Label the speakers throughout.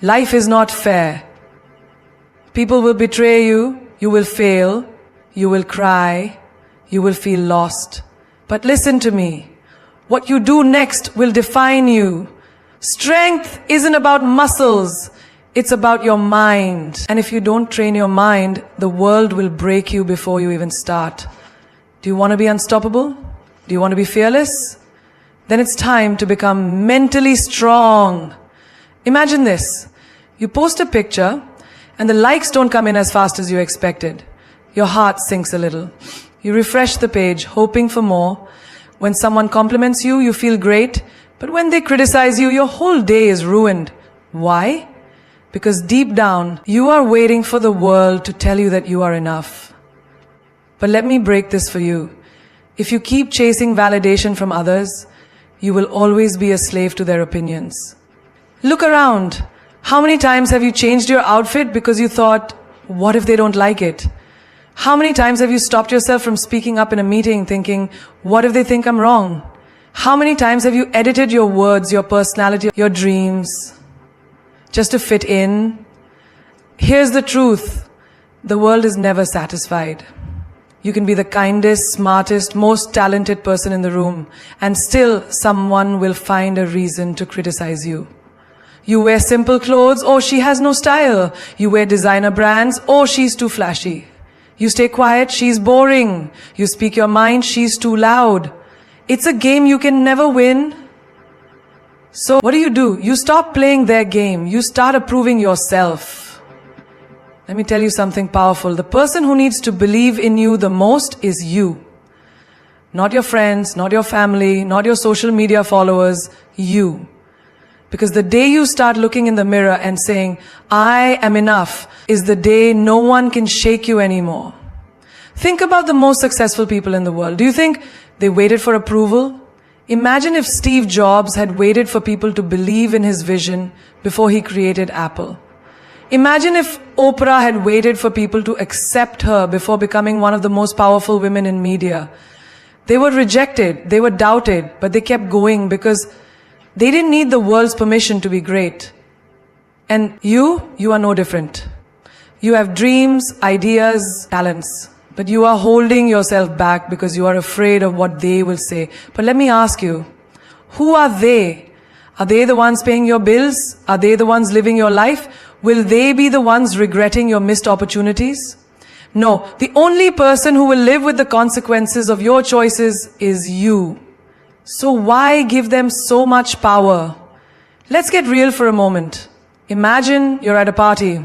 Speaker 1: Life is not fair. People will betray you, you will fail, you will cry, you will feel lost. But listen to me. What you do next will define you. Strength isn't about muscles. It's about your mind. And if you don't train your mind, the world will break you before you even start. Do you want to be unstoppable? Do you want to be fearless? Then it's time to become mentally strong. Imagine this. You post a picture and the likes don't come in as fast as you expected. Your heart sinks a little. You refresh the page, hoping for more. When someone compliments you, you feel great. But when they criticize you, your whole day is ruined. Why? Because deep down, you are waiting for the world to tell you that you are enough. But let me break this for you. If you keep chasing validation from others, you will always be a slave to their opinions. Look around. How many times have you changed your outfit because you thought, what if they don't like it? How many times have you stopped yourself from speaking up in a meeting thinking, what if they think I'm wrong? How many times have you edited your words, your personality, your dreams, just to fit in? Here's the truth. The world is never satisfied. You can be the kindest, smartest, most talented person in the room, and still someone will find a reason to criticize you. You wear simple clothes, oh, she has no style. You wear designer brands, oh, she's too flashy. You stay quiet, she's boring. You speak your mind, she's too loud. It's a game you can never win. So what do? You stop playing their game. You start approving yourself. Let me tell you something powerful. The person who needs to believe in you the most is you. Not your friends, not your family, not your social media followers, you. Because the day you start looking in the mirror and saying, I am enough, is the day no one can shake you anymore. Think about the most successful people in the world. Do you think they waited for approval? Imagine if Steve Jobs had waited for people to believe in his vision before he created Apple. Imagine if Oprah had waited for people to accept her before becoming one of the most powerful women in media. They were rejected, they were doubted, but they kept going because they didn't need the world's permission to be great. And you are no different. You have dreams, ideas, talents, but you are holding yourself back because you are afraid of what they will say. But let me ask you, who are they? Are they the ones paying your bills? Are they the ones living your life? Will they be the ones regretting your missed opportunities? No, the only person who will live with the consequences of your choices is you. So why give them so much power? Let's get real for a moment. Imagine you're at a party.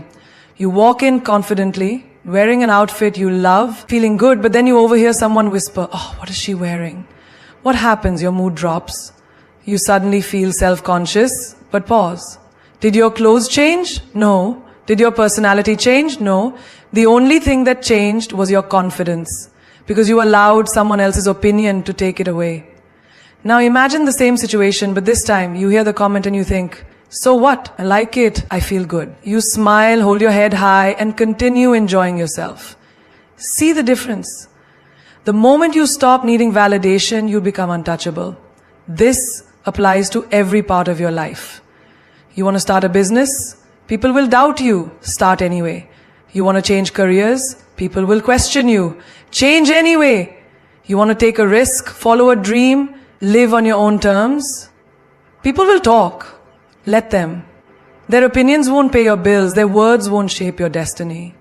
Speaker 1: You walk in confidently, wearing an outfit you love, feeling good, but then you overhear someone whisper, oh, what is she wearing? What happens? Your mood drops. You suddenly feel self-conscious, but pause. Did your clothes change? No. Did your personality change? No. The only thing that changed was your confidence, because you allowed someone else's opinion to take it away. Now imagine the same situation, but this time you hear the comment and you think, so what? I like it. I feel good. You smile, hold your head high, and continue enjoying yourself. See the difference. The moment you stop needing validation, you become untouchable. This applies to every part of your life. You want to start a business? People will doubt you. Start anyway. You want to change careers? People will question you. Change anyway. You want to take a risk, follow a dream, live on your own terms? People will talk. Let them. Their opinions won't pay your bills. Their words won't shape your destiny.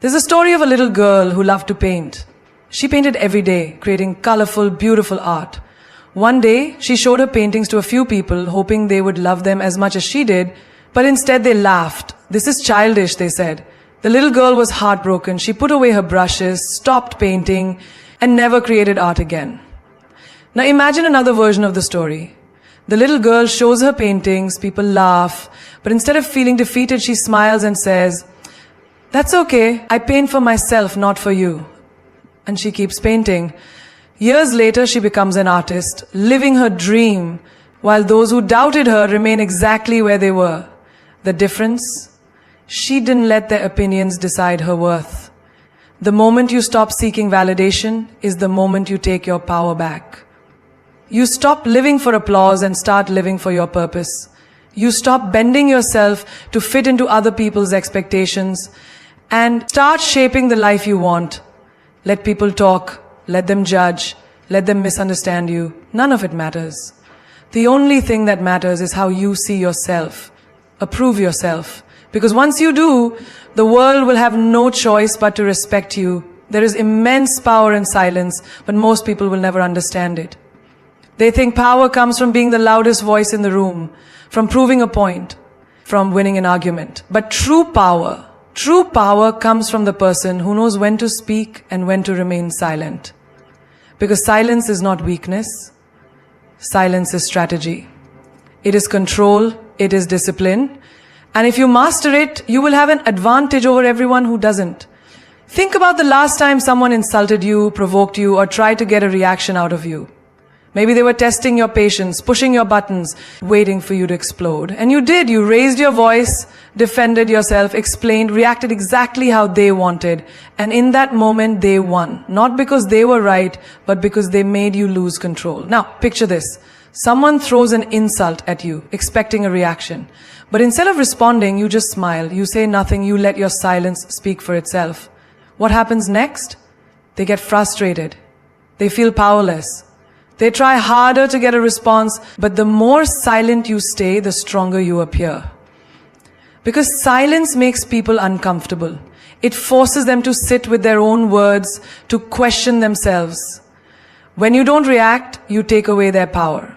Speaker 1: There's a story of a little girl who loved to paint. She painted every day, creating colorful, beautiful art. One day, she showed her paintings to a few people, hoping they would love them as much as she did, but instead they laughed. This is childish, they said. The little girl was heartbroken. She put away her brushes, stopped painting, and never created art again. Now imagine another version of the story. The little girl shows her paintings, people laugh, but instead of feeling defeated, she smiles and says, that's okay, I paint for myself, not for you. And she keeps painting. Years later, she becomes an artist, living her dream, while those who doubted her remain exactly where they were. The difference? She didn't let their opinions decide her worth. The moment you stop seeking validation is the moment you take your power back. You stop living for applause and start living for your purpose. You stop bending yourself to fit into other people's expectations and start shaping the life you want. Let people talk, let them judge, let them misunderstand you. None of it matters. The only thing that matters is how you see yourself. Approve yourself. Because once you do, the world will have no choice but to respect you. There is immense power in silence, but most people will never understand it. They think power comes from being the loudest voice in the room, from proving a point, from winning an argument. But true power comes from the person who knows when to speak and when to remain silent. Because silence is not weakness. Silence is strategy. It is control. It is discipline. And if you master it, you will have an advantage over everyone who doesn't. Think about the last time someone insulted you, provoked you, or tried to get a reaction out of you. Maybe they were testing your patience, pushing your buttons, waiting for you to explode. And you did. You raised your voice, defended yourself, explained, reacted exactly how they wanted. And in that moment, they won. Not because they were right, but because they made you lose control. Now, picture this. Someone throws an insult at you, expecting a reaction. But instead of responding, you just smile. You say nothing. You let your silence speak for itself. What happens next? They get frustrated. They feel powerless. They try harder to get a response, but the more silent you stay, the stronger you appear. Because silence makes people uncomfortable. It forces them to sit with their own words, to question themselves. When you don't react, you take away their power.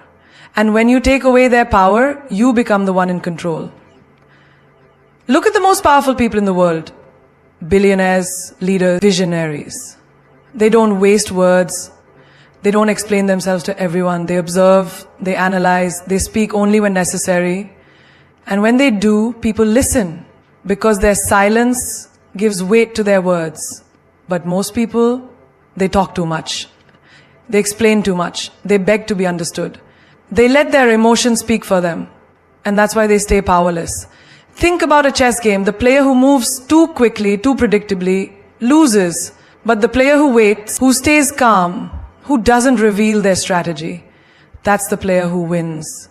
Speaker 1: And when you take away their power, you become the one in control. Look at the most powerful people in the world. Billionaires, leaders, visionaries. They don't waste words. They don't explain themselves to everyone. They observe, they analyze, they speak only when necessary. And when they do, people listen because their silence gives weight to their words. But most people, they talk too much. They explain too much. They beg to be understood. They let their emotions speak for them. And that's why they stay powerless. Think about a chess game. The player who moves too quickly, too predictably, loses. But the player who waits, who stays calm, who doesn't reveal their strategy, that's the player who wins.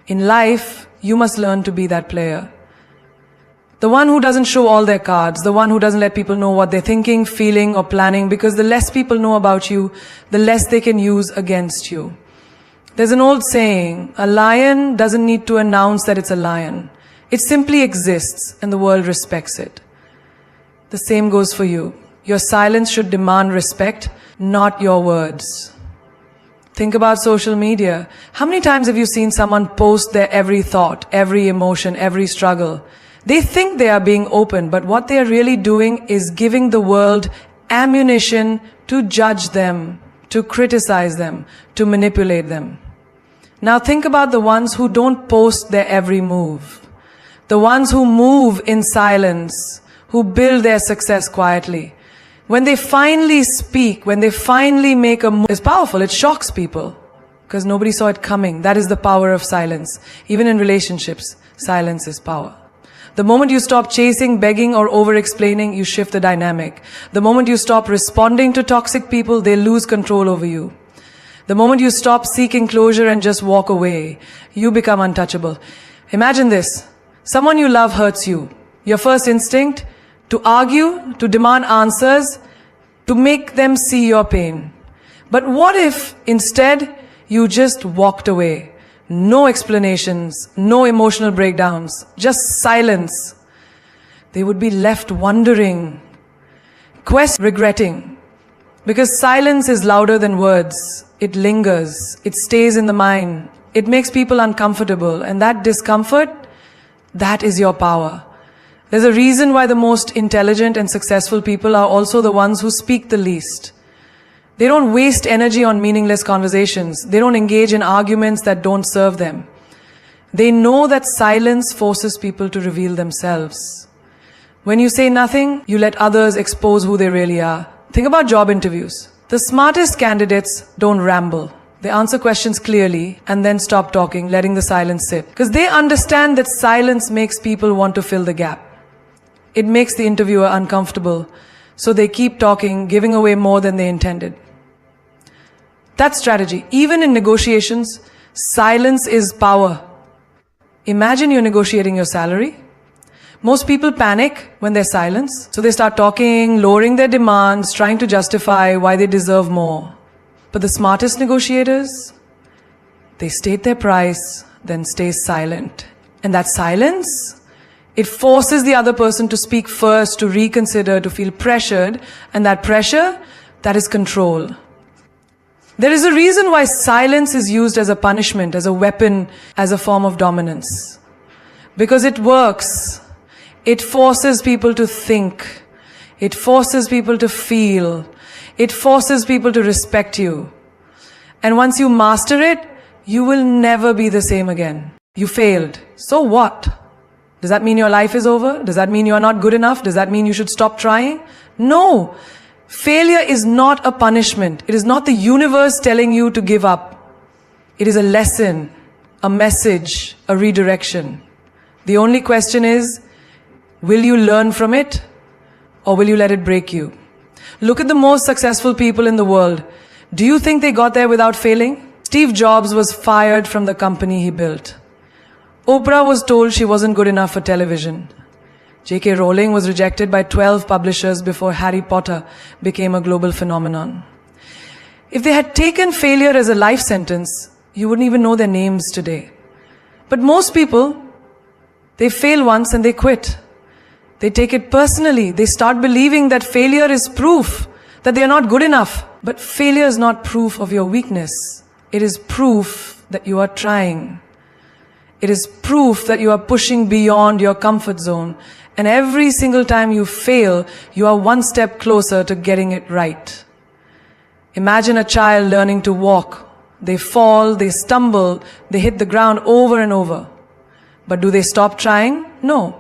Speaker 1: In life, you must learn to be that player. The one who doesn't show all their cards, the one who doesn't let people know what they're thinking, feeling, or planning, because the less people know about you, the less they can use against you. There's an old saying, a lion doesn't need to announce that it's a lion. It simply exists, and the world respects it. The same goes for you. Your silence should demand respect, not your words. Think about social media. How many times have you seen someone post their every thought, every emotion, every struggle? They think they are being open, but what they are really doing is giving the world ammunition to judge them, to criticize them, to manipulate them. Now think about the ones who don't post their every move. The ones who move in silence, who build their success quietly. When they finally speak, when they finally make a move, it's powerful. It shocks people because nobody saw it coming. That is the power of silence. Even in relationships, silence is power. The moment you stop chasing, begging, or over-explaining, you shift the dynamic. The moment you stop responding to toxic people, they lose control over you. The moment you stop seeking closure and just walk away, you become untouchable. Imagine this. Someone you love hurts you. Your first instinct, to argue, to demand answers, to make them see your pain. But what if instead you just walked away? No explanations, no emotional breakdowns, just silence. They would be left wondering, regretting. Because silence is louder than words. It lingers. It stays in the mind. It makes people uncomfortable. And that discomfort, that is your power. There's a reason why the most intelligent and successful people are also the ones who speak the least. They don't waste energy on meaningless conversations. They don't engage in arguments that don't serve them. They know that silence forces people to reveal themselves. When you say nothing, you let others expose who they really are. Think about job interviews. The smartest candidates don't ramble. They answer questions clearly and then stop talking, letting the silence sit. Because they understand that silence makes people want to fill the gap. It makes the interviewer uncomfortable, so they keep talking, giving away more than they intended. That's strategy. Even in negotiations, silence is power. Imagine you're negotiating your salary. Most people panic when there's silence. So they start talking, lowering their demands, trying to justify why they deserve more. But the smartest negotiators, they state their price, then stay silent. And that silence, it forces the other person to speak first, to reconsider, to feel pressured. And that pressure, that is control. There is a reason why silence is used as a punishment, as a weapon, as a form of dominance. Because it works. It forces people to think. It forces people to feel. It forces people to respect you. And once you master it, you will never be the same again. You failed. So what? Does that mean your life is over? Does that mean you are not good enough? Does that mean you should stop trying? No. Failure is not a punishment. It is not the universe telling you to give up. It is a lesson, a message, a redirection. The only question is, will you learn from it or will you let it break you? Look at the most successful people in the world. Do you think they got there without failing? Steve Jobs was fired from the company he built. Oprah was told she wasn't good enough for television. J.K. Rowling was rejected by 12 publishers before Harry Potter became a global phenomenon. If they had taken failure as a life sentence, you wouldn't even know their names today. But most people, they fail once and they quit. They take it personally. They start believing that failure is proof that they are not good enough. But failure is not proof of your weakness. It is proof that you are trying. It is proof that you are pushing beyond your comfort zone. And every single time you fail, you are one step closer to getting it right. Imagine a child learning to walk. They fall, they stumble, they hit the ground over and over. But do they stop trying? No.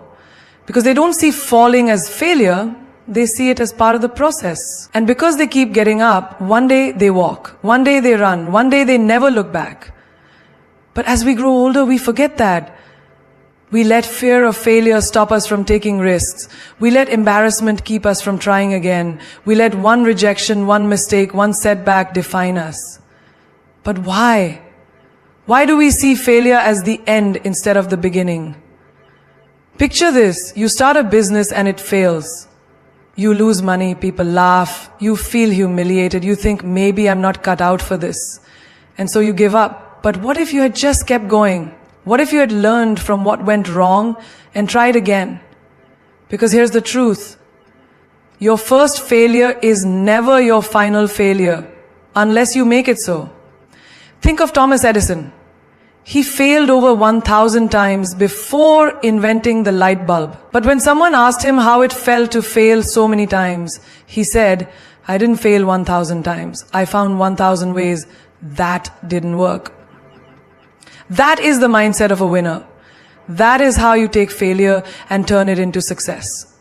Speaker 1: Because they don't see falling as failure, they see it as part of the process. And because they keep getting up, one day they walk, one day they run, one day they never look back. But as we grow older, we forget that. We let fear of failure stop us from taking risks. We let embarrassment keep us from trying again. We let one rejection, one mistake, one setback define us. But why? Why do we see failure as the end instead of the beginning? Picture this. You start a business and it fails. You lose money, people laugh, you feel humiliated, you think maybe I'm not cut out for this. And so you give up. But what if you had just kept going? What if you had learned from what went wrong and tried again? Because here's the truth. Your first failure is never your final failure, unless you make it so. Think of Thomas Edison. He failed over 1,000 times before inventing the light bulb. But when someone asked him how it felt to fail so many times, he said, I didn't fail 1,000 times. I found 1,000 ways that didn't work. That is the mindset of a winner. That is how you take failure and turn it into success.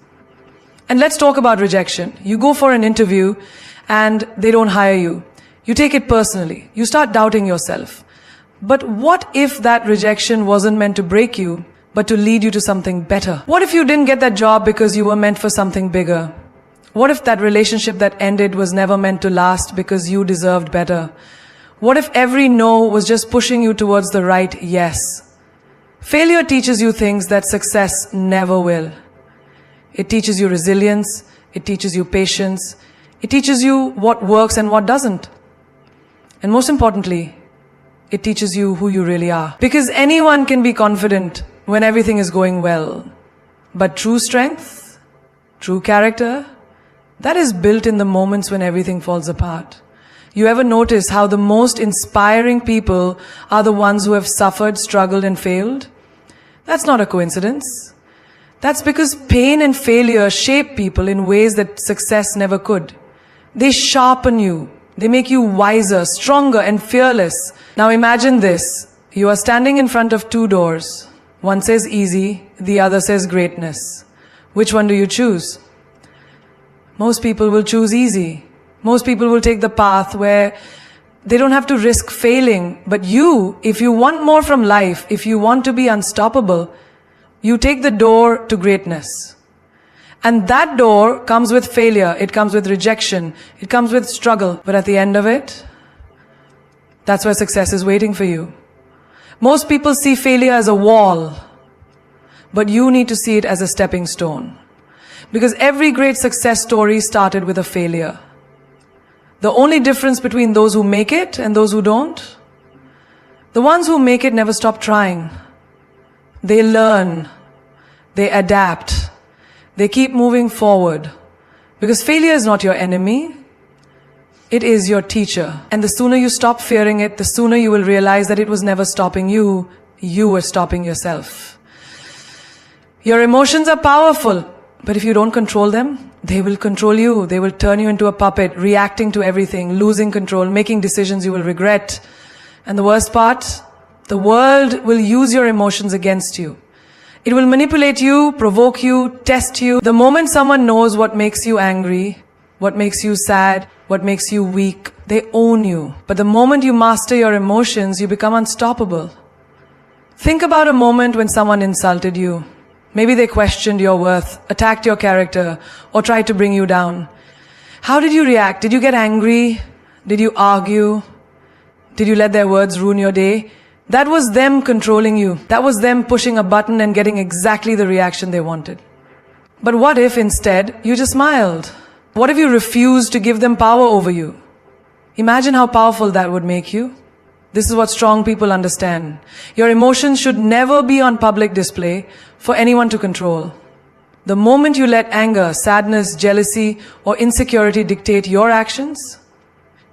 Speaker 1: And let's talk about rejection. You go for an interview and they don't hire you. You take it personally. You start doubting yourself. But what if that rejection wasn't meant to break you, but to lead you to something better? What if you didn't get that job because you were meant for something bigger? What if that relationship that ended was never meant to last because you deserved better? What if every no was just pushing you towards the right yes? Failure teaches you things that success never will. It teaches you resilience. It teaches you patience. It teaches you what works and what doesn't. And most importantly, it teaches you who you really are. Because anyone can be confident when everything is going well. But true strength, true character, that is built in the moments when everything falls apart. You ever notice how the most inspiring people are the ones who have suffered, struggled, and failed? That's not a coincidence. That's because pain and failure shape people in ways that success never could. They sharpen you. They make you wiser, stronger, and fearless. Now imagine this. You are standing in front of two doors. One says easy, the other says greatness. Which one do you choose? Most people will choose easy. Most people will take the path where they don't have to risk failing. But you, if you want more from life, if you want to be unstoppable, you take the door to greatness. And that door comes with failure. It comes with rejection. It comes with struggle. But at the end of it, that's where success is waiting for you. Most people see failure as a wall, but you need to see it as a stepping stone. Because every great success story started with a failure. The only difference between those who make it and those who don't, the ones who make it never stop trying. They learn, they adapt, they keep moving forward. Because failure is not your enemy, it is your teacher. And the sooner you stop fearing it, the sooner you will realize that it was never stopping you, you were stopping yourself. Your emotions are powerful, but if you don't control them, they will control you. They will turn you into a puppet, reacting to everything, losing control, making decisions you will regret. And the worst part, the world will use your emotions against you. It will manipulate you, provoke you, test you. The moment someone knows what makes you angry, what makes you sad, what makes you weak, they own you. But the moment you master your emotions, you become unstoppable. Think about a moment when someone insulted you. Maybe they questioned your worth, attacked your character, or tried to bring you down. How did you react? Did you get angry? Did you argue? Did you let their words ruin your day? That was them controlling you. That was them pushing a button and getting exactly the reaction they wanted. But what if instead you just smiled? What if you refused to give them power over you? Imagine how powerful that would make you. This is what strong people understand. Your emotions should never be on public display for anyone to control. The moment you let anger, sadness, jealousy, or insecurity dictate your actions,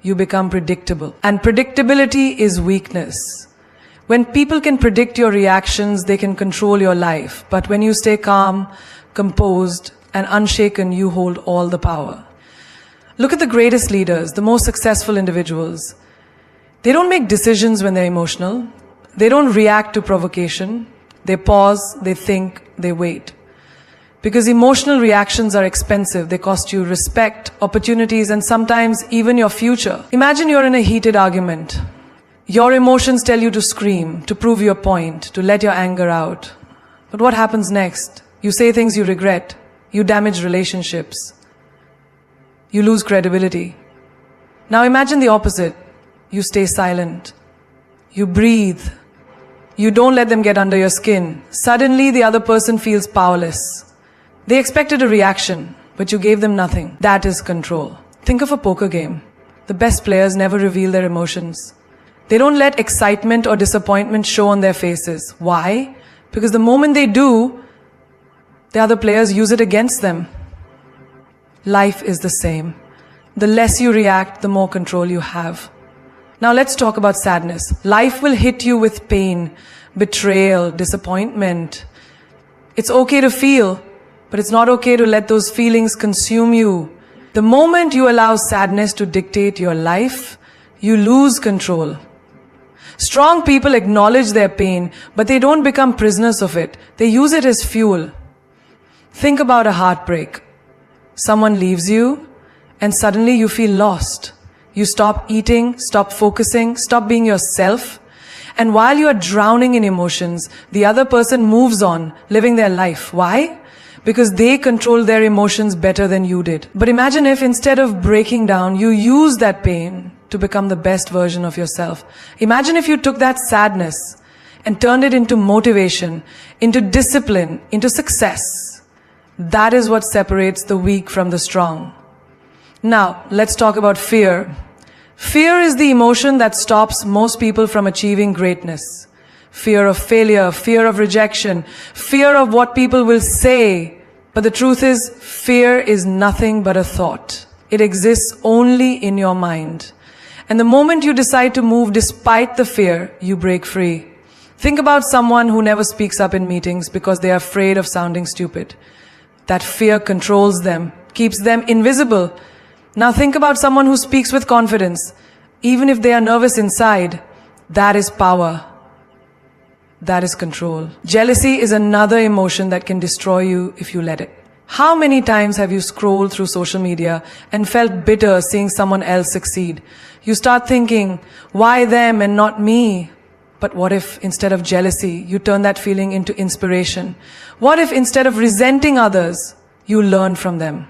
Speaker 1: you become predictable. And predictability is weakness. When people can predict your reactions, they can control your life. But when you stay calm, composed, and unshaken, you hold all the power. Look at the greatest leaders, the most successful individuals. They don't make decisions when they're emotional. They don't react to provocation. They pause, they think, they wait. Because emotional reactions are expensive. They cost you respect, opportunities, and sometimes even your future. Imagine you're in a heated argument. Your emotions tell you to scream, to prove your point, to let your anger out. But what happens next? You say things you regret. You damage relationships. You lose credibility. Now imagine the opposite. You stay silent. You breathe. You don't let them get under your skin. Suddenly the other person feels powerless. They expected a reaction, but you gave them nothing. That is control. Think of a poker game. The best players never reveal their emotions. They don't let excitement or disappointment show on their faces. Why? Because the moment they do, the other players use it against them. Life is the same. The less you react, the more control you have. Now let's talk about sadness. Life will hit you with pain, betrayal, disappointment. It's okay to feel, but it's not okay to let those feelings consume you. The moment you allow sadness to dictate your life, you lose control. Strong people acknowledge their pain, but they don't become prisoners of it. They use it as fuel. Think about a heartbreak. Someone leaves you, and suddenly you feel lost. You stop eating, stop focusing, stop being yourself. And while you are drowning in emotions, the other person moves on, living their life. Why? Because they control their emotions better than you did. But imagine if instead of breaking down, you use that pain to become the best version of yourself. Imagine if you took that sadness and turned it into motivation, into discipline, into success. That is what separates the weak from the strong. Now, let's talk about fear. Fear is the emotion that stops most people from achieving greatness. Fear of failure, fear of rejection, fear of what people will say. But the truth is, fear is nothing but a thought. It exists only in your mind. And the moment you decide to move despite the fear, you break free. Think about someone who never speaks up in meetings because they are afraid of sounding stupid. That fear controls them, keeps them invisible. Now think about someone who speaks with confidence. Even if they are nervous inside, that is power. That is control. Jealousy is another emotion that can destroy you if you let it. How many times have you scrolled through social media and felt bitter seeing someone else succeed? You start thinking, why them and not me? But what if instead of jealousy, you turn that feeling into inspiration? What if instead of resenting others, you learn from them?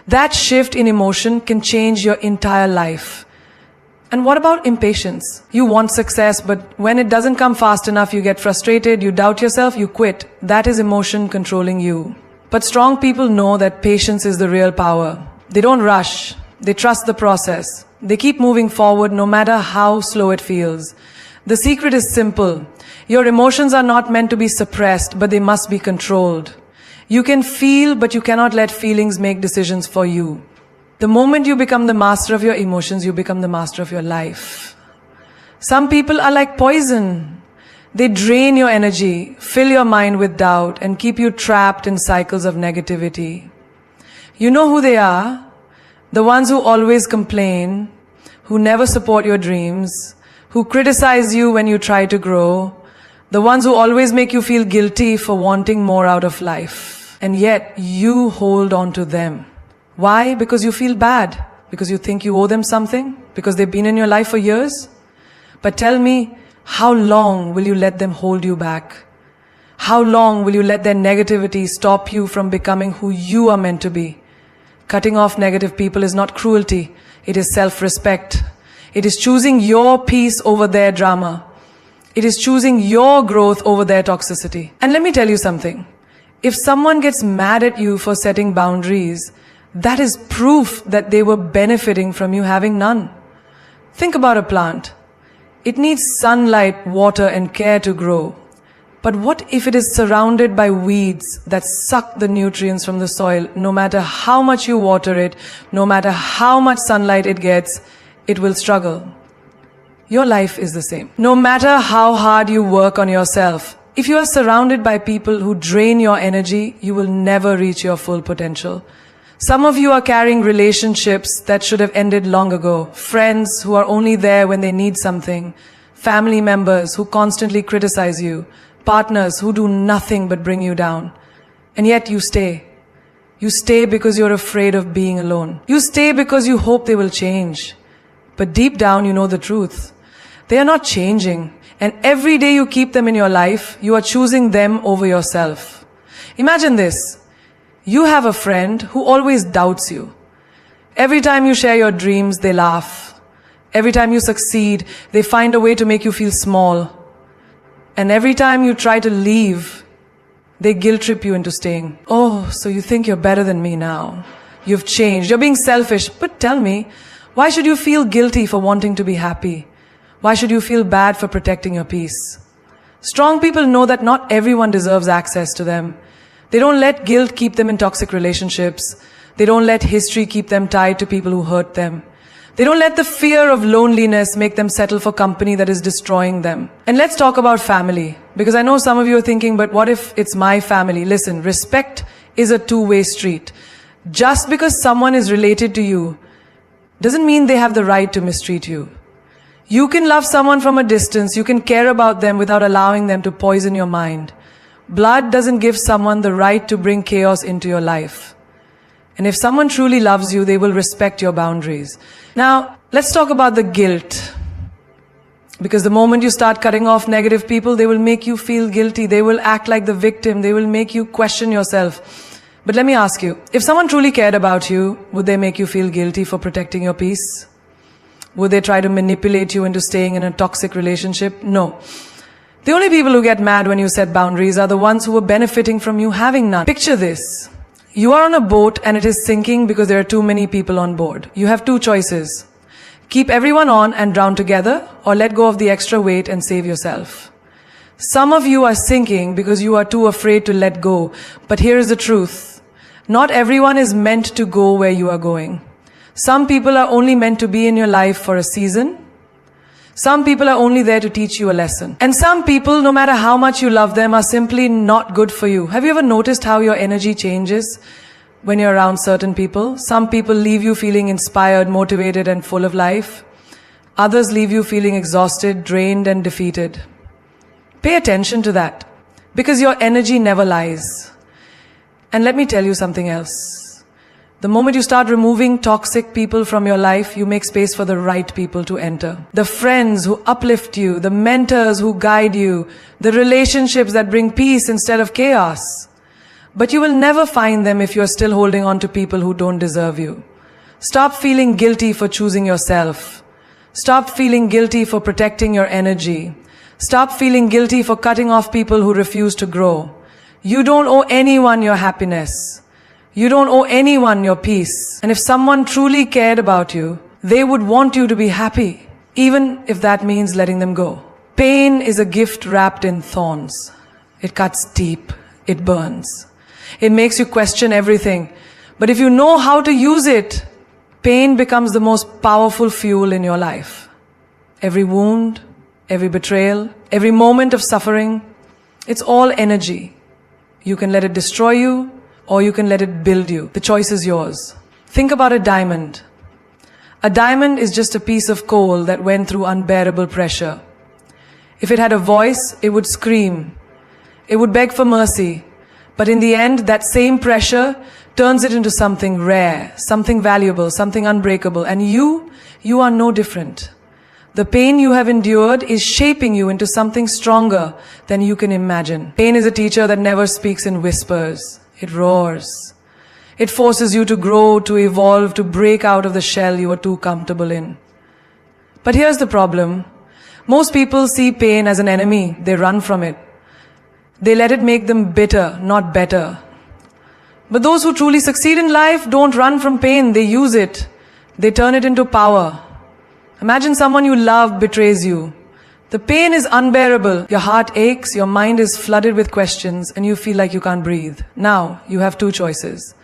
Speaker 1: That shift in emotion can change your entire life. And what about impatience? You want success, but when it doesn't come fast enough, you get frustrated, you doubt yourself, you quit. That is emotion controlling you. But strong people know that patience is the real power. They don't rush. They trust the process. They keep moving forward no matter how slow it feels. The secret is simple. Your emotions are not meant to be suppressed, but they must be controlled. You can feel, but you cannot let feelings make decisions for you. The moment you become the master of your emotions, you become the master of your life. Some people are like poison. They drain your energy, fill your mind with doubt, and keep you trapped in cycles of negativity. You know who they are? The ones who always complain, who never support your dreams, who criticize you when you try to grow, the ones who always make you feel guilty for wanting more out of life. And yet, you hold on to them. Why? Because you feel bad. Because you think you owe them something. Because they've been in your life for years. But tell me, how long will you let them hold you back? How long will you let their negativity stop you from becoming who you are meant to be? Cutting off negative people is not cruelty. It is self-respect. It is choosing your peace over their drama. It is choosing your growth over their toxicity. And let me tell you something. If someone gets mad at you for setting boundaries, that is proof that they were benefiting from you having none. Think about a plant. It needs sunlight, water, and care to grow. But what if it is surrounded by weeds that suck the nutrients from the soil? No matter how much you water it, no matter how much sunlight it gets, it will struggle. Your life is the same. No matter how hard you work on yourself, if you are surrounded by people who drain your energy, you will never reach your full potential. Some of you are carrying relationships that should have ended long ago. Friends who are only there when they need something. Family members who constantly criticize you. Partners who do nothing but bring you down. And yet you stay. You stay because you're afraid of being alone. You stay because you hope they will change. But deep down you know the truth. They are not changing. And every day you keep them in your life, you are choosing them over yourself. Imagine this. You have a friend who always doubts you. Every time you share your dreams, they laugh. Every time you succeed, they find a way to make you feel small. And every time you try to leave, they guilt trip you into staying. Oh, so you think you're better than me now. You've changed. You're being selfish. But tell me, why should you feel guilty for wanting to be happy? Why should you feel bad for protecting your peace? Strong people know that not everyone deserves access to them. They don't let guilt keep them in toxic relationships. They don't let history keep them tied to people who hurt them. They don't let the fear of loneliness make them settle for company that is destroying them. And let's talk about family. Because I know some of you are thinking, but what if it's my family? Listen, respect is a two-way street. Just because someone is related to you doesn't mean they have the right to mistreat you. You can love someone from a distance. You can care about them without allowing them to poison your mind. Blood doesn't give someone the right to bring chaos into your life. And if someone truly loves you, they will respect your boundaries. Now, let's talk about the guilt. Because the moment you start cutting off negative people, they will make you feel guilty. They will act like the victim. They will make you question yourself. But let me ask you, if someone truly cared about you, would they make you feel guilty for protecting your peace? Would they try to manipulate you into staying in a toxic relationship? No. The only people who get mad when you set boundaries are the ones who are benefiting from you having none. Picture this. You are on a boat and it is sinking because there are too many people on board. You have two choices. Keep everyone on and drown together, or let go of the extra weight and save yourself. Some of you are sinking because you are too afraid to let go. But here is the truth. Not everyone is meant to go where you are going. Some people are only meant to be in your life for a season. Some people are only there to teach you a lesson. And some people, no matter how much you love them, are simply not good for you. Have you ever noticed how your energy changes when you're around certain people? Some people leave you feeling inspired, motivated, and full of life. Others leave you feeling exhausted, drained, and defeated. Pay attention to that, because your energy never lies. And let me tell you something else. The moment you start removing toxic people from your life, you make space for the right people to enter. The friends who uplift you, the mentors who guide you, the relationships that bring peace instead of chaos. But you will never find them if you're still holding on to people who don't deserve you. Stop feeling guilty for choosing yourself. Stop feeling guilty for protecting your energy. Stop feeling guilty for cutting off people who refuse to grow. You don't owe anyone your happiness. You don't owe anyone your peace. And if someone truly cared about you, they would want you to be happy, even if that means letting them go. Pain is a gift wrapped in thorns. It cuts deep. It burns. It makes you question everything. But if you know how to use it, pain becomes the most powerful fuel in your life. Every wound, every betrayal, every moment of suffering, it's all energy. You can let it destroy you, or you can let it build you. The choice is yours. Think about a diamond. A diamond is just a piece of coal that went through unbearable pressure. If it had a voice, it would scream. It would beg for mercy. But in the end, that same pressure turns it into something rare, something valuable, something unbreakable. And you are no different. The pain you have endured is shaping you into something stronger than you can imagine. Pain is a teacher that never speaks in whispers. It roars. It forces you to grow, to evolve, to break out of the shell you are too comfortable in. But here's the problem. Most people see pain as an enemy. They run from it. They let it make them bitter, not better. But those who truly succeed in life don't run from pain. They use it. They turn it into power. Imagine someone you love betrays you. The pain is unbearable. Your heart aches, your mind is flooded with questions, and you feel like you can't breathe. Now, you have two choices.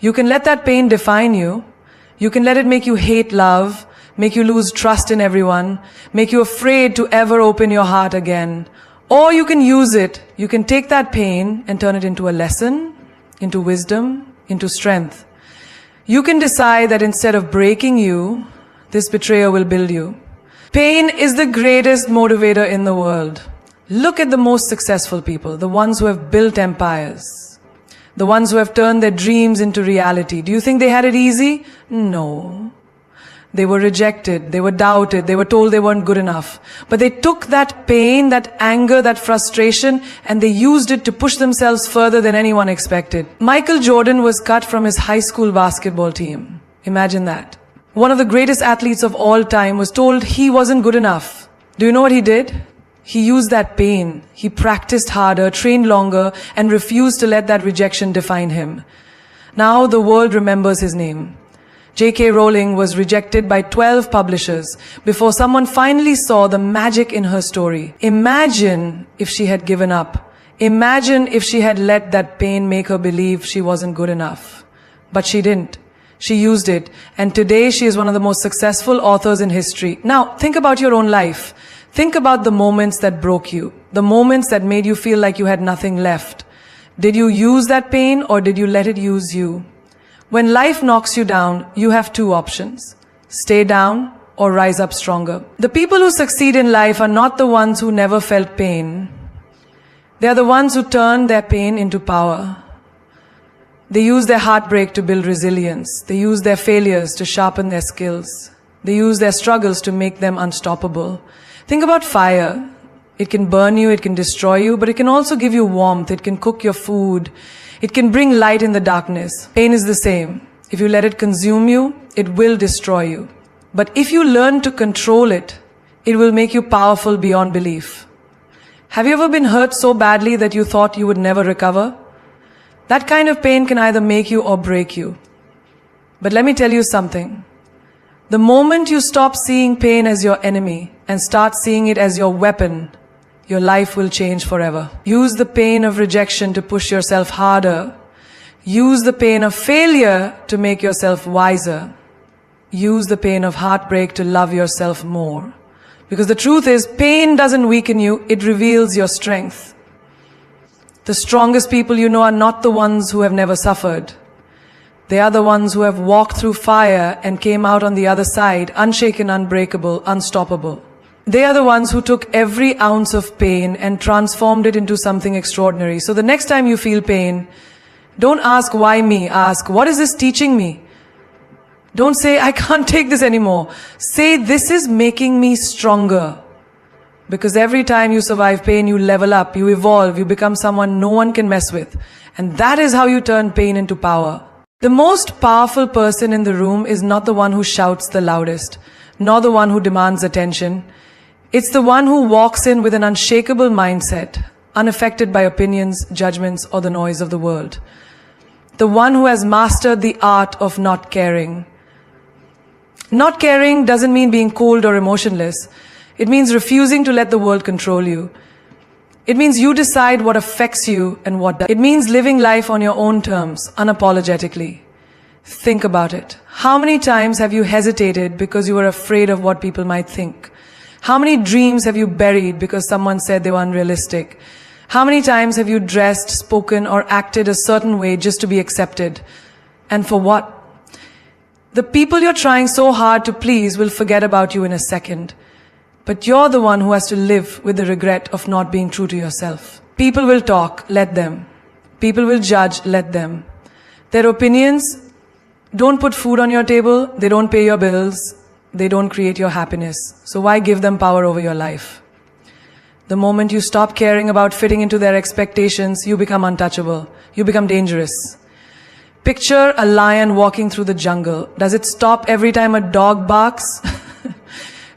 Speaker 1: You can let that pain define you. You can let it make you hate love, make you lose trust in everyone, make you afraid to ever open your heart again. Or you can use it. You can take that pain and turn it into a lesson, into wisdom, into strength. You can decide that instead of breaking you, this betrayer will build you. Pain is the greatest motivator in the world. Look at the most successful people, the ones who have built empires, the ones who have turned their dreams into reality. Do you think they had it easy? No. They were rejected, they were doubted, they were told they weren't good enough. But they took that pain, that anger, that frustration, and they used it to push themselves further than anyone expected. Michael Jordan was cut from his high school basketball team. Imagine that. One of the greatest athletes of all time was told he wasn't good enough. Do you know what he did? He used that pain. He practiced harder, trained longer, and refused to let that rejection define him. Now the world remembers his name. J.K. Rowling was rejected by 12 publishers before someone finally saw the magic in her story. Imagine if she had given up. Imagine if she had let that pain make her believe she wasn't good enough. But she didn't. She used it, and today she is one of the most successful authors in history. Now, think about your own life. Think about the moments that broke you, the moments that made you feel like you had nothing left. Did you use that pain, or did you let it use you? When life knocks you down, you have two options. Stay down or rise up stronger. The people who succeed in life are not the ones who never felt pain. They are the ones who turn their pain into power. They use their heartbreak to build resilience. They use their failures to sharpen their skills. They use their struggles to make them unstoppable. Think about fire. It can burn you, it can destroy you, but it can also give you warmth. It can cook your food. It can bring light in the darkness. Pain is the same. If you let it consume you, it will destroy you. But if you learn to control it, it will make you powerful beyond belief. Have you ever been hurt so badly that you thought you would never recover? That kind of pain can either make you or break you. But let me tell you something. The moment you stop seeing pain as your enemy and start seeing it as your weapon, your life will change forever. Use the pain of rejection to push yourself harder. Use the pain of failure to make yourself wiser. Use the pain of heartbreak to love yourself more. Because the truth is, pain doesn't weaken you, it reveals your strength. The strongest people you know are not the ones who have never suffered. They are the ones who have walked through fire and came out on the other side, unshaken, unbreakable, unstoppable. They are the ones who took every ounce of pain and transformed it into something extraordinary. So the next time you feel pain, don't ask why me, ask what is this teaching me? Don't say I can't take this anymore. Say this is making me stronger. Because every time you survive pain, you level up, you evolve, you become someone no one can mess with. And that is how you turn pain into power. The most powerful person in the room is not the one who shouts the loudest, nor the one who demands attention. It's the one who walks in with an unshakable mindset, unaffected by opinions, judgments, or the noise of the world. The one who has mastered the art of not caring. Not caring doesn't mean being cold or emotionless. It means refusing to let the world control you. It means you decide what affects you and what doesn't. It means living life on your own terms, unapologetically. Think about it. How many times have you hesitated because you were afraid of what people might think? How many dreams have you buried because someone said they were unrealistic? How many times have you dressed, spoken, or acted a certain way just to be accepted? And for what? The people you're trying so hard to please will forget about you in a second. But you're the one who has to live with the regret of not being true to yourself. People will talk, let them. People will judge, let them. Their opinions don't put food on your table, they don't pay your bills, they don't create your happiness. So why give them power over your life? The moment you stop caring about fitting into their expectations, you become untouchable. You become dangerous. Picture a lion walking through the jungle. Does it stop every time a dog barks?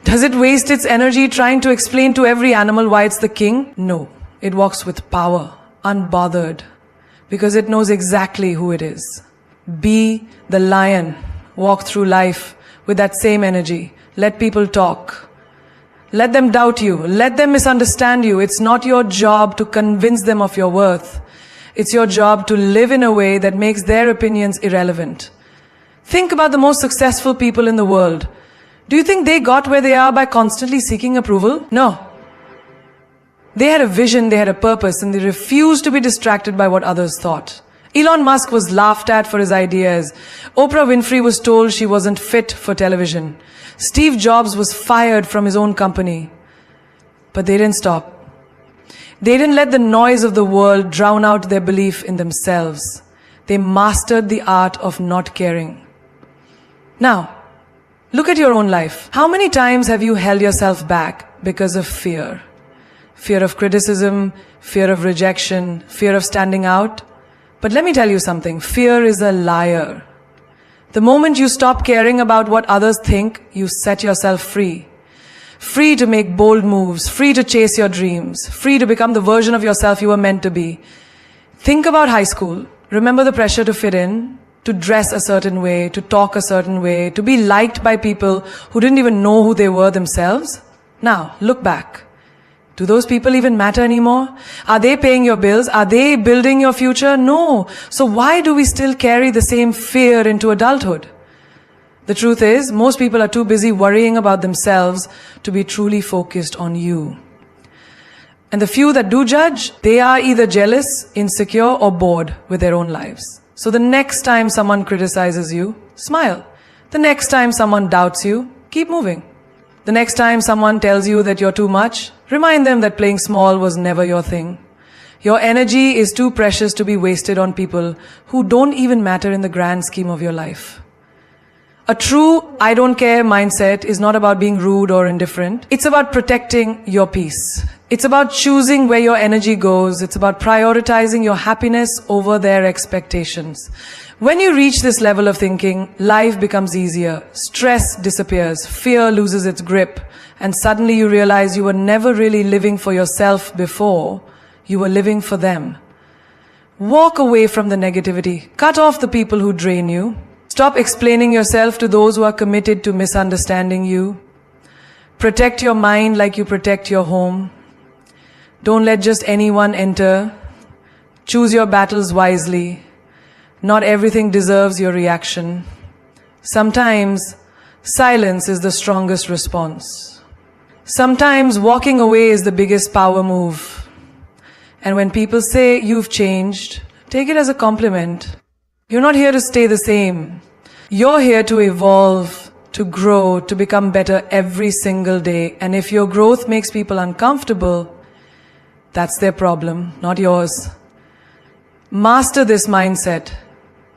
Speaker 1: Does it waste its energy trying to explain to every animal why it's the king? No. It walks with power, unbothered, because it knows exactly who it is. Be the lion. Walk through life with that same energy. Let people talk. Let them doubt you. Let them misunderstand you. It's not your job to convince them of your worth. It's your job to live in a way that makes their opinions irrelevant. Think about the most successful people in the world. Do you think they got where they are by constantly seeking approval? No. They had a vision, they had a purpose, and they refused to be distracted by what others thought. Elon Musk was laughed at for his ideas. Oprah Winfrey was told she wasn't fit for television. Steve Jobs was fired from his own company. But they didn't stop. They didn't let the noise of the world drown out their belief in themselves. They mastered the art of not caring. Now, look at your own life. How many times have you held yourself back because of fear? Fear of criticism, fear of rejection, fear of standing out. But let me tell you something. Fear is a liar. The moment you stop caring about what others think, you set yourself free. Free to make bold moves, free to chase your dreams, free to become the version of yourself you were meant to be. Think about high school. Remember the pressure to fit in, to dress a certain way, to talk a certain way, to be liked by people who didn't even know who they were themselves? Now, look back. Do those people even matter anymore? Are they paying your bills? Are they building your future? No. So why do we still carry the same fear into adulthood? The truth is, most people are too busy worrying about themselves to be truly focused on you. And the few that do judge, they are either jealous, insecure, or bored with their own lives. So the next time someone criticizes you, smile. The next time someone doubts you, keep moving. The next time someone tells you that you're too much, remind them that playing small was never your thing. Your energy is too precious to be wasted on people who don't even matter in the grand scheme of your life. A true I don't care mindset is not about being rude or indifferent. It's about protecting your peace. It's about choosing where your energy goes. It's about prioritizing your happiness over their expectations. When you reach this level of thinking, life becomes easier. Stress disappears. Fear loses its grip. And suddenly you realize you were never really living for yourself before. You were living for them. Walk away from the negativity. Cut off the people who drain you. Stop explaining yourself to those who are committed to misunderstanding you. Protect your mind like you protect your home. Don't let just anyone enter. Choose your battles wisely. Not everything deserves your reaction. Sometimes silence is the strongest response. Sometimes walking away is the biggest power move. And when people say you've changed, take it as a compliment. You're not here to stay the same. You're here to evolve, to grow, to become better every single day. And if your growth makes people uncomfortable, that's their problem, not yours. Master this mindset,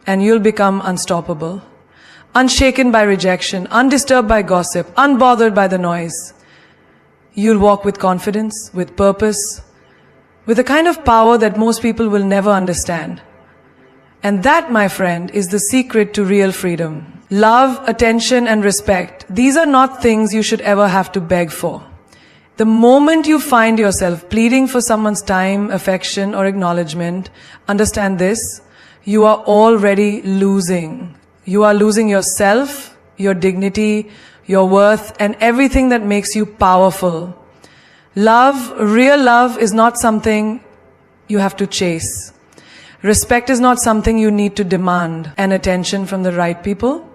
Speaker 1: and you'll become unstoppable. Unshaken by rejection, undisturbed by gossip, unbothered by the noise. You'll walk with confidence, with purpose, with a kind of power that most people will never understand. And that, my friend, is the secret to real freedom. Love, attention, and respect. These are not things you should ever have to beg for. The moment you find yourself pleading for someone's time, affection, or acknowledgement, understand this, you are already losing. You are losing yourself, your dignity, your worth, and everything that makes you powerful. Love, real love, is not something you have to chase. Respect is not something you need to demand. And attention from the right people,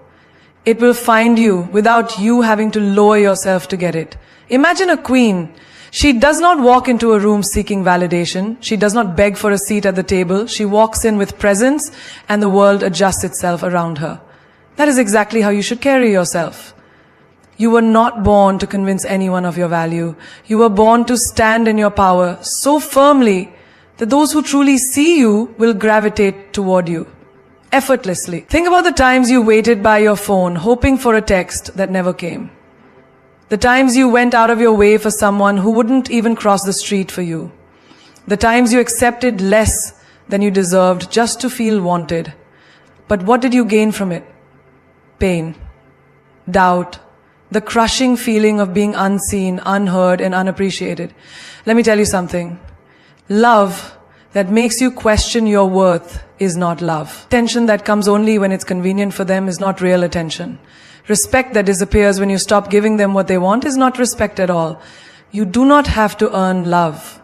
Speaker 1: it will find you without you having to lower yourself to get it. Imagine a queen. She does not walk into a room seeking validation. She does not beg for a seat at the table. She walks in with presence and the world adjusts itself around her. That is exactly how you should carry yourself. You were not born to convince anyone of your value. You were born to stand in your power so firmly that those who truly see you will gravitate toward you effortlessly. Think about the times you waited by your phone hoping for a text that never came. The times you went out of your way for someone who wouldn't even cross the street for you. The times you accepted less than you deserved just to feel wanted. But what did you gain from it? Pain, doubt, the crushing feeling of being unseen, unheard, and unappreciated. Let me tell you something. Love that makes you question your worth is not love. Attention that comes only when it's convenient for them is not real attention. Respect that disappears when you stop giving them what they want is not respect at all. You do not have to earn love.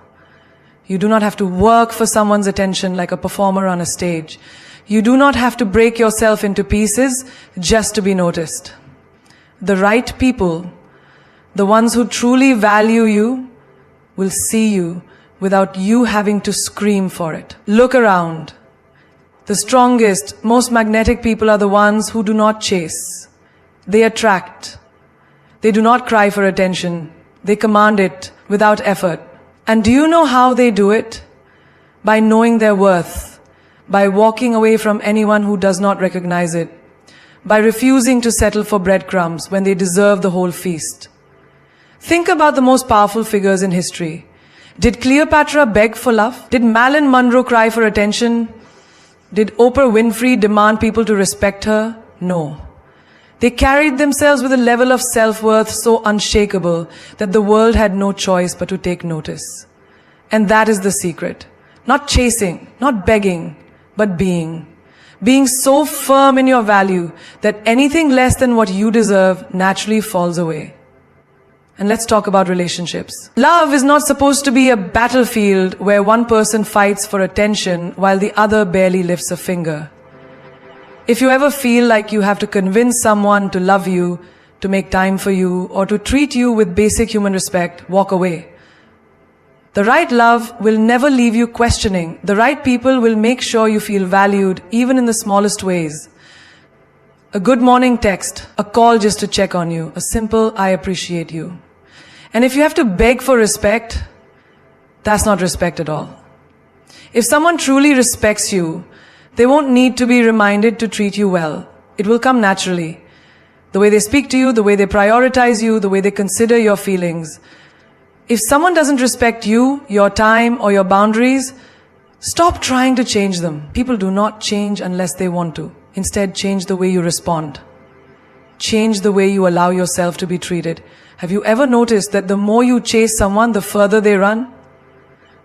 Speaker 1: You do not have to work for someone's attention like a performer on a stage. You do not have to break yourself into pieces just to be noticed. The right people, the ones who truly value you, will see you without you having to scream for it. Look around. The strongest, most magnetic people are the ones who do not chase. They attract. They do not cry for attention. They command it without effort. And do you know how they do it? By knowing their worth. By walking away from anyone who does not recognize it. By refusing to settle for breadcrumbs when they deserve the whole feast. Think about the most powerful figures in history. Did Cleopatra beg for love? Did Marilyn Monroe cry for attention? Did Oprah Winfrey demand people to respect her? No. They carried themselves with a level of self-worth so unshakable that the world had no choice but to take notice. And that is the secret. Not chasing, not begging, but being. Being so firm in your value that anything less than what you deserve naturally falls away. And let's talk about relationships. Love is not supposed to be a battlefield where one person fights for attention while the other barely lifts a finger. If you ever feel like you have to convince someone to love you, to make time for you, or to treat you with basic human respect, walk away. The right love will never leave you questioning. The right people will make sure you feel valued, even in the smallest ways. A good morning text, a call just to check on you, a simple "I appreciate you." And if you have to beg for respect, that's not respect at all. If someone truly respects you, they won't need to be reminded to treat you well. It will come naturally. The way they speak to you, the way they prioritize you, the way they consider your feelings. If someone doesn't respect you, your time, or your boundaries, stop trying to change them. People do not change unless they want to. Instead, change the way you respond. Change the way you allow yourself to be treated. Have you ever noticed that the more you chase someone, the further they run?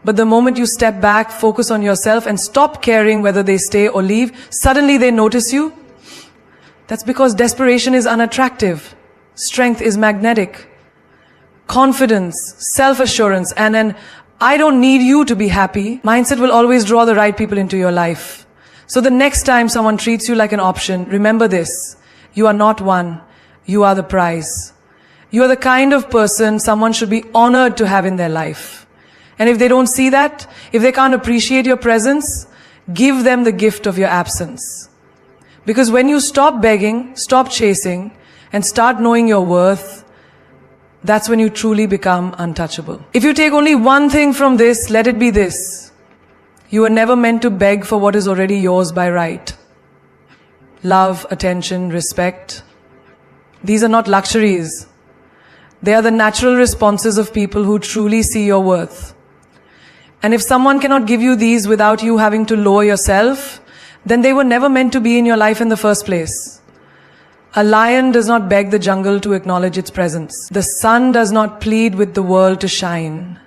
Speaker 1: But the moment you step back, focus on yourself, and stop caring whether they stay or leave, suddenly they notice you? That's because desperation is unattractive. Strength is magnetic. Confidence, self-assurance, and an "I don't need you to be happy" mindset will always draw the right people into your life. So the next time someone treats you like an option, remember this. You are not one. You are the prize. You are the kind of person someone should be honored to have in their life. And if they don't see that, if they can't appreciate your presence, give them the gift of your absence. Because when you stop begging, stop chasing, and start knowing your worth, that's when you truly become untouchable. If you take only one thing from this, let it be this. You were never meant to beg for what is already yours by right. Love, attention, respect. These are not luxuries. They are the natural responses of people who truly see your worth. And if someone cannot give you these without you having to lower yourself, then they were never meant to be in your life in the first place. A lion does not beg the jungle to acknowledge its presence. The sun does not plead with the world to shine.